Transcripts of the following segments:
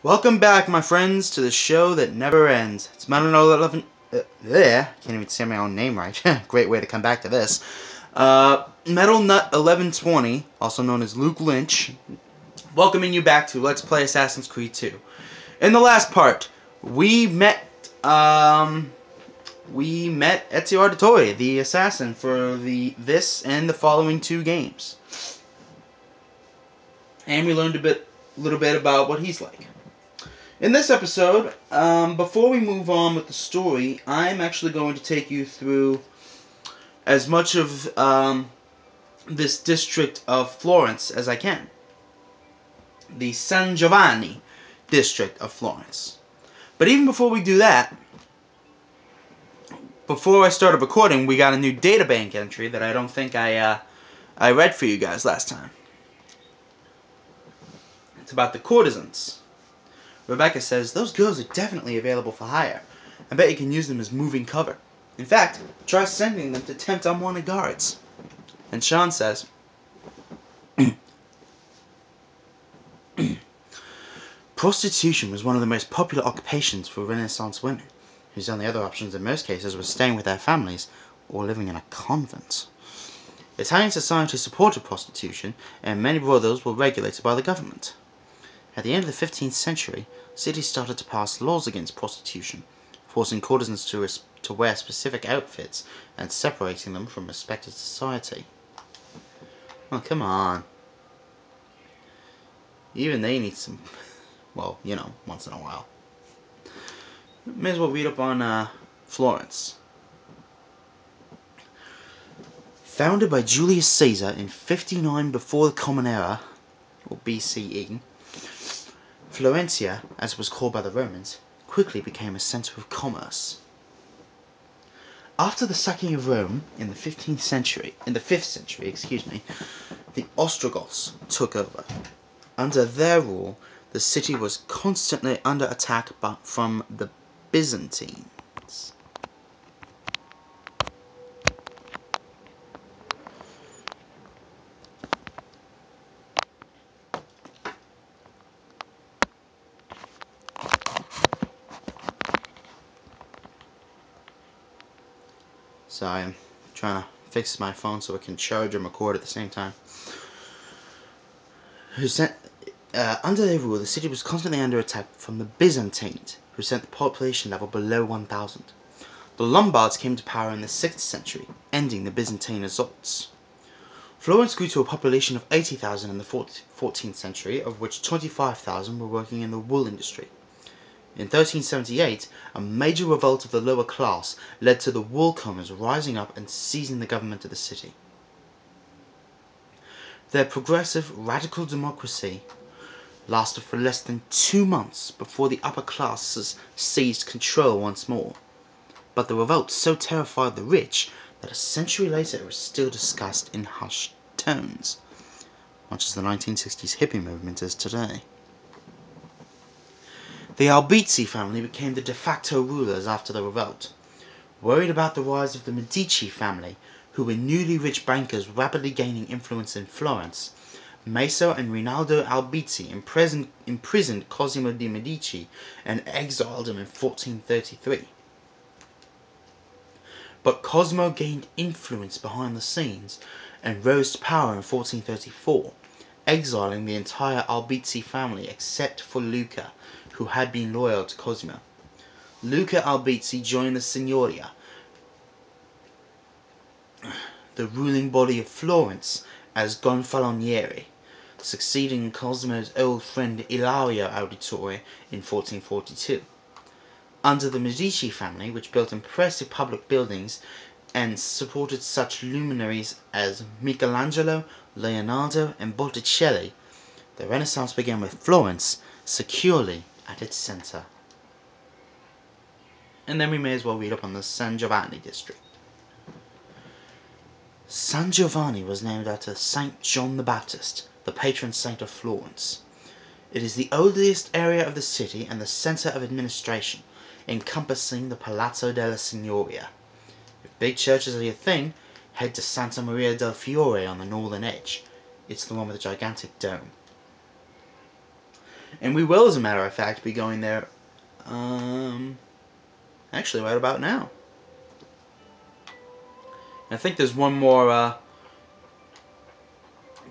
Welcome back, my friends, to the show that never ends. It's Metal Nut 11. Can't even say my own name right. Great way to come back to this. Metal Nut 1120, also known as Luke Lynch, welcoming you back to Let's Play Assassin's Creed 2. In the last part, we met Ezio Auditore, the assassin, for this and the following two games, and we learned a little bit about what he's like. In this episode, before we move on with the story, I'm actually going to take you through as much of this district of Florence as I can. The San Giovanni district of Florence. But even before we do that, before I started recording, we got a new Databank entry that I don't think I read for you guys last time. It's about the courtesans. Rebecca says, those girls are definitely available for hire. I bet you can use them as moving cover. In fact, try sending them to tempt unwanted guards. And Sean says, prostitution was one of the most popular occupations for Renaissance women, whose only other options in most cases were staying with their families or living in a convent. Italian society supported prostitution, and many brothels were regulated by the government. At the end of the 15th century, cities started to pass laws against prostitution, forcing courtesans to wear specific outfits and separating them from respected society. Oh, come on. Even they need some, well, you know, once in a while. May as well read up on Florence. Founded by Julius Caesar in 59 before the Common Era, or BCE, Florencia, as it was called by the Romans, quickly became a center of commerce. After the sacking of Rome in the 5th century, the Ostrogoths took over. Under their rule, the city was constantly under attack from the Byzantines. Sorry, I'm trying to fix my phone so it can charge and record at the same time. Under their rule, the city was constantly under attack from the Byzantines, who sent the population level below 1,000. The Lombards came to power in the 6th century, ending the Byzantine assaults. Florence grew to a population of 80,000 in the 14th century, of which 25,000 were working in the wool industry. In 1378, a major revolt of the lower class led to the wool combers rising up and seizing the government of the city. Their progressive, radical democracy lasted for less than 2 months before the upper classes seized control once more. But the revolt so terrified the rich that a century later it was still discussed in hushed tones, much as the 1960s hippie movement is today. The Albizzi family became the de facto rulers after the revolt. Worried about the rise of the Medici family, who were newly rich bankers rapidly gaining influence in Florence, Maso and Rinaldo Albizzi imprisoned Cosimo de' Medici and exiled him in 1433. But Cosimo gained influence behind the scenes and rose to power in 1434, exiling the entire Albizzi family except for Luca, who had been loyal to Cosimo. Luca Albizzi joined the Signoria, the ruling body of Florence, as Gonfaloniere, succeeding Cosimo's old friend Ilario Auditore in 1442. Under the Medici family, which built impressive public buildings and supported such luminaries as Michelangelo, Leonardo, and Botticelli, the Renaissance began with Florence securely at its center. And then we may as well read up on the San Giovanni district. San Giovanni was named after Saint John the Baptist, the patron saint of Florence. It is the oldest area of the city and the center of administration, encompassing the Palazzo della Signoria. If big churches are your thing, head to Santa Maria del Fiore on the northern edge. It's the one with the gigantic dome. And we will, as a matter of fact, be going there, actually right about now. I think there's one more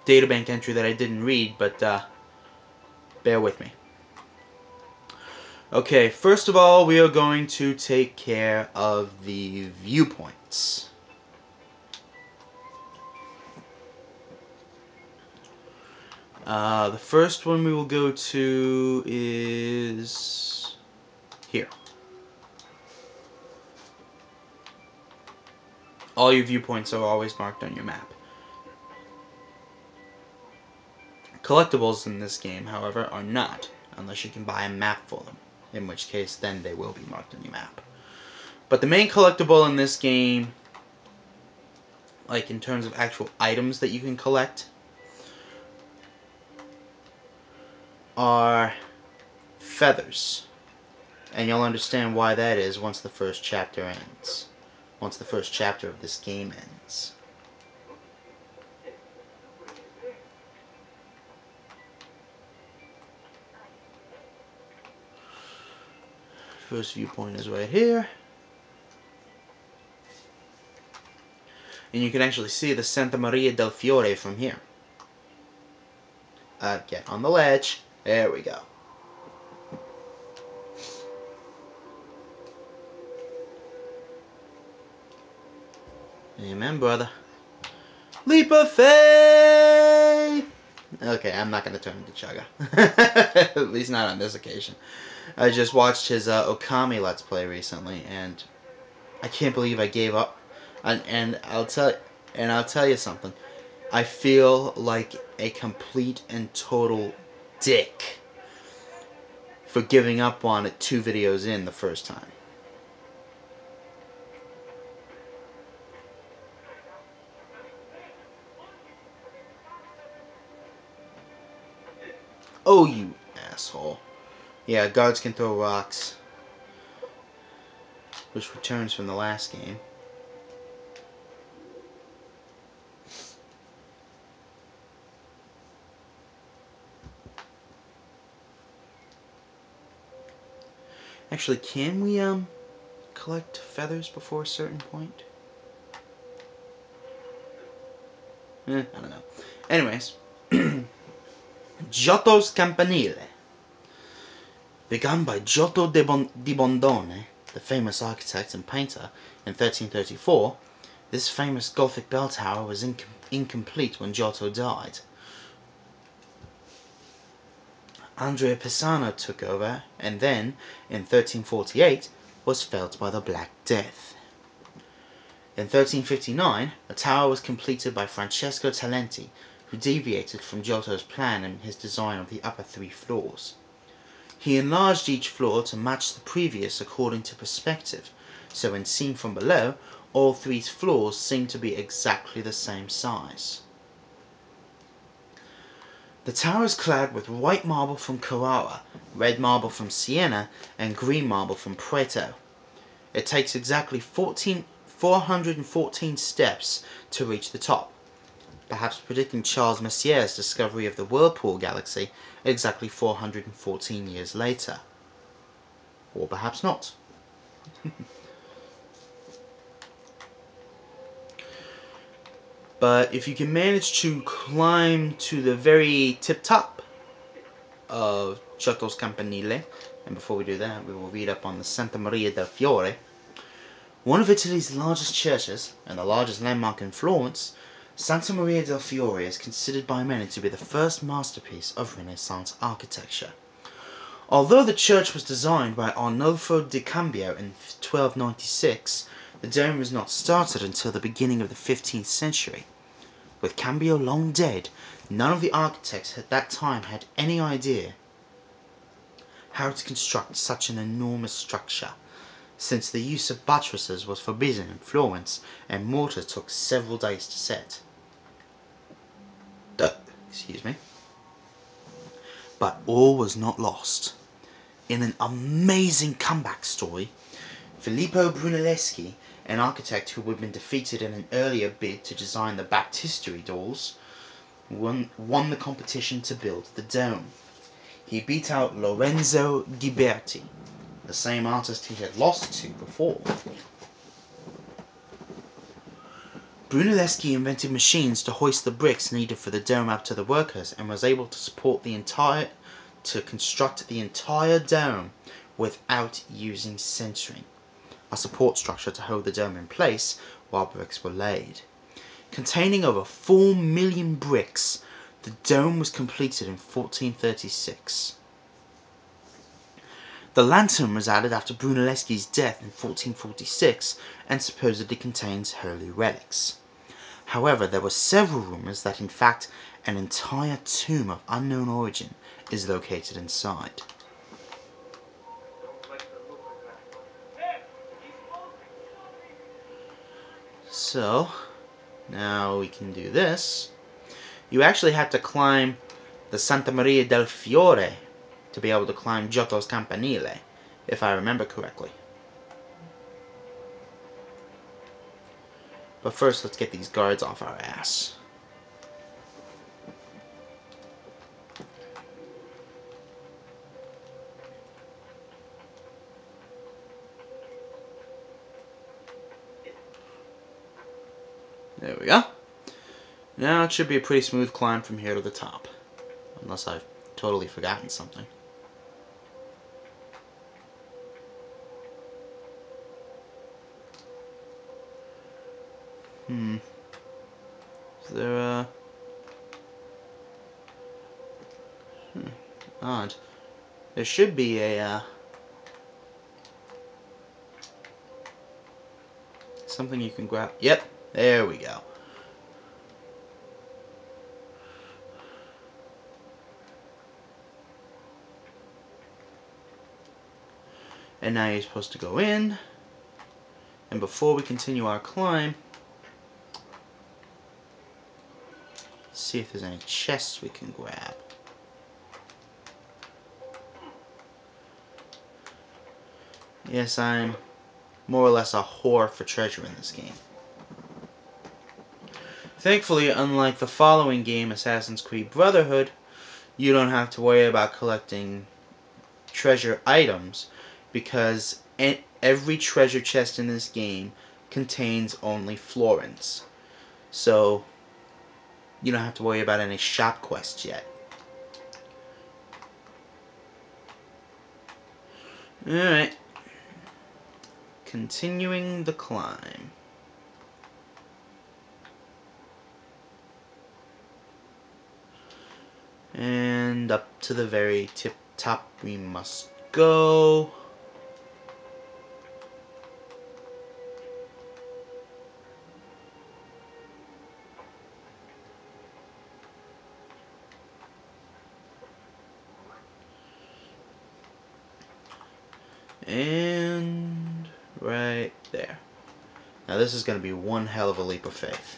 Databank entry that I didn't read, but bear with me. Okay, first of all, we are going to take care of the viewpoints. The first one we will go to is here. All your viewpoints are always marked on your map. Collectibles in this game, however, are not, unless you can buy a map for them, in which case then they will be marked on your map. But the main collectible in this game, like in terms of actual items that you can collect, are feathers. And you'll understand why that is once the first chapter ends. Once the first chapter of this game ends. First viewpoint is right here. And you can actually see the Santa Maria del Fiore from here. Get on the ledge. There we go. Amen, brother. Leap of faith! Okay, I'm not going to turn into Chugga. At least not on this occasion. I just watched his Okami Let's Play recently, and I can't believe I gave up. And I'll tell you something. I feel like a complete and total dick for giving up on it 2 videos in the first time. Oh, you asshole. Yeah, guards can throw rocks, which returns from the last game. Actually, can we collect feathers before a certain point? I don't know. Anyways, Giotto's Campanile. Begun by Giotto di Bondone, the famous architect and painter, in 1334, this famous Gothic bell tower was incomplete when Giotto died. Andrea Pisano took over, and then, in 1348, was felled by the Black Death. In 1359, the tower was completed by Francesco Talenti, who deviated from Giotto's plan in his design of the upper 3 floors. He enlarged each floor to match the previous according to perspective, so when seen from below, all 3 floors seem to be exactly the same size. The tower is clad with white marble from Carrara, red marble from Siena, and green marble from Prato. It takes exactly 414 steps to reach the top, perhaps predicting Charles Messier's discovery of the Whirlpool galaxy exactly 414 years later. Or perhaps not. But if you can manage to climb to the very tip-top of Giotto's Campanile, and before we do that, we will read up on the Santa Maria del Fiore, one of Italy's largest churches, and the largest landmark in Florence, Santa Maria del Fiore is considered by many to be the first masterpiece of Renaissance architecture. Although the church was designed by Arnolfo di Cambio in 1296, the dome was not started until the beginning of the 15th century. With Cambio long dead, none of the architects at that time had any idea how to construct such an enormous structure, since the use of buttresses was forbidden in Florence and mortar took several days to set. Excuse me. But all was not lost. In an amazing comeback story, Filippo Brunelleschi, an architect who had been defeated in an earlier bid to design the Baptistery doors, won the competition to build the dome. he beat out Lorenzo Ghiberti, the same artist he had lost to before. Brunelleschi invented machines to hoist the bricks needed for the dome up to the workers, and was able to construct the entire dome without using centering, a support structure to hold the dome in place while bricks were laid. Containing over 4 million bricks, the dome was completed in 1436. The lantern was added after Brunelleschi's death in 1446 and supposedly contains holy relics. However, there were several rumors that in fact an entire tomb of unknown origin is located inside. So, now we can do this. You actually have to climb the Santa Maria del Fiore to be able to climb Giotto's Campanile, if I remember correctly. But first, let's get these guards off our ass. There we go. Now it should be a pretty smooth climb from here to the top. Unless I've totally forgotten something. Is there a... odd. There should be a, something you can grab. Yep, there we go. And now you're supposed to go in. And before we continue our climb, see if there's any chests we can grab. Yes, I'm more or less a whore for treasure in this game. Thankfully, unlike the following game, Assassin's Creed Brotherhood, you don't have to worry about collecting treasure items, because every treasure chest in this game contains only Florence. So, you don't have to worry about any shop quests yet. Alright. Continuing the climb. And up to the very tip top we must go. And right there. Now this is going to be one hell of a leap of faith.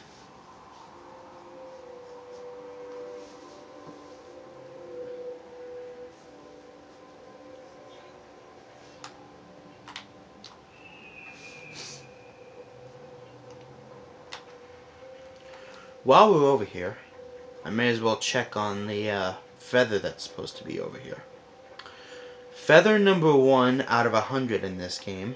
While we're over here, I may as well check on the feather that's supposed to be over here. Feather number 1 out of 100 in this game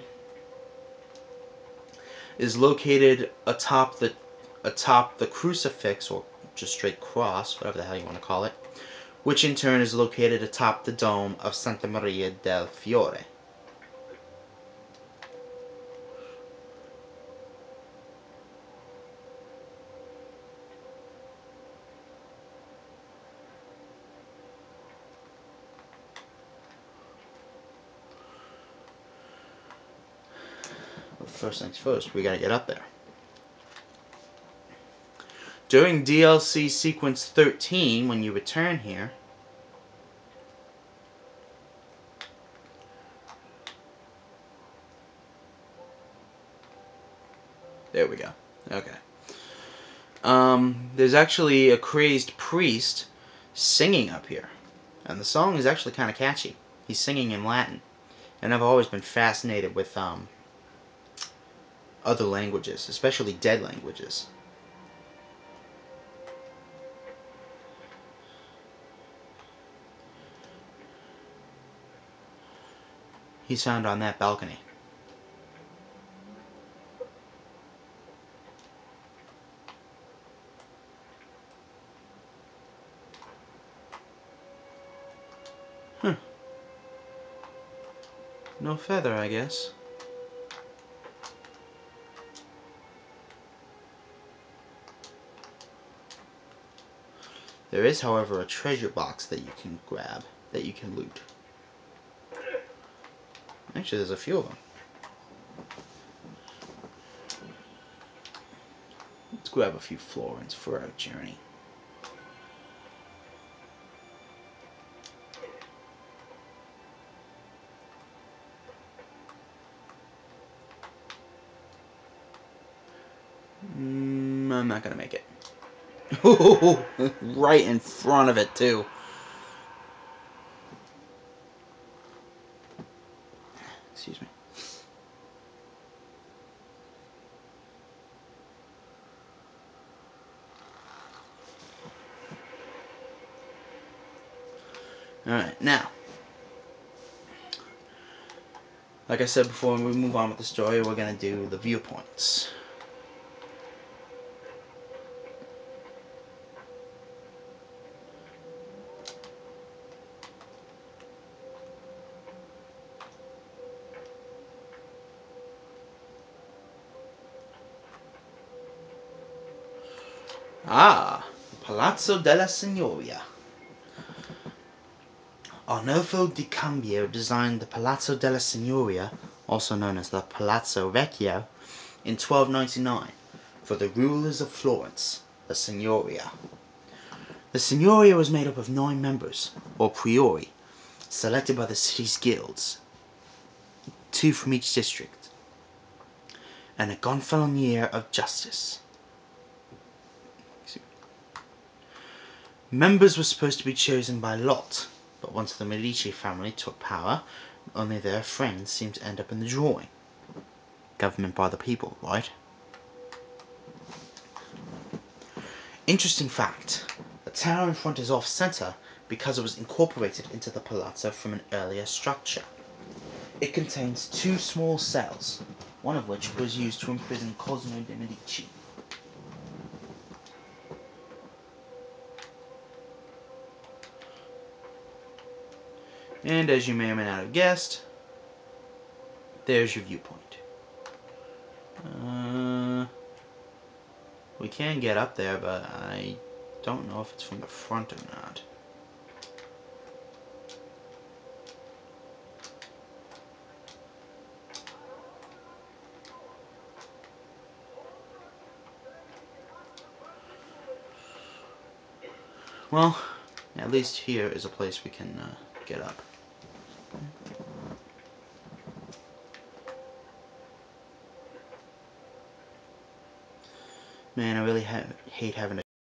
is located atop the crucifix, or just straight cross, whatever the hell you want to call it, which in turn is located atop the dome of Santa Maria del Fiore. Well, first things first, we gotta get up there. During DLC sequence 13, when you return here, there we go. Okay. There's actually a crazed priest singing up here. And the song is actually kind of catchy. He's singing in Latin. And I've always been fascinated with other languages, especially dead languages. He's found on that balcony. Huh. No feather, I guess. There is, however, a treasure box that you can grab, that you can loot. Actually, there's a few of them. Let's grab a few florins for our journey. I'm not gonna make it. Right in front of it, too. Excuse me. Alright, now, like I said before, when we move on with the story, we're going to do the viewpoints. Ah, Palazzo della Signoria. Arnolfo di Cambio designed the Palazzo della Signoria, also known as the Palazzo Vecchio, in 1299 for the rulers of Florence, the Signoria. The Signoria was made up of 9 members, or priori, selected by the city's guilds, 2 from each district, and a gonfaloniere of justice. Members were supposed to be chosen by lot, but once the Medici family took power, only their friends seemed to end up in the drawing. Government by the people, right? Interesting fact, the tower in front is off-center because it was incorporated into the palazzo from an earlier structure. It contains 2 small cells, one of which was used to imprison Cosimo de' Medici. And as you may or may not have guessed, there's your viewpoint. We can get up there, but I don't know if it's from the front or not. Well, at least here is a place we can get up. Man, I really hate having to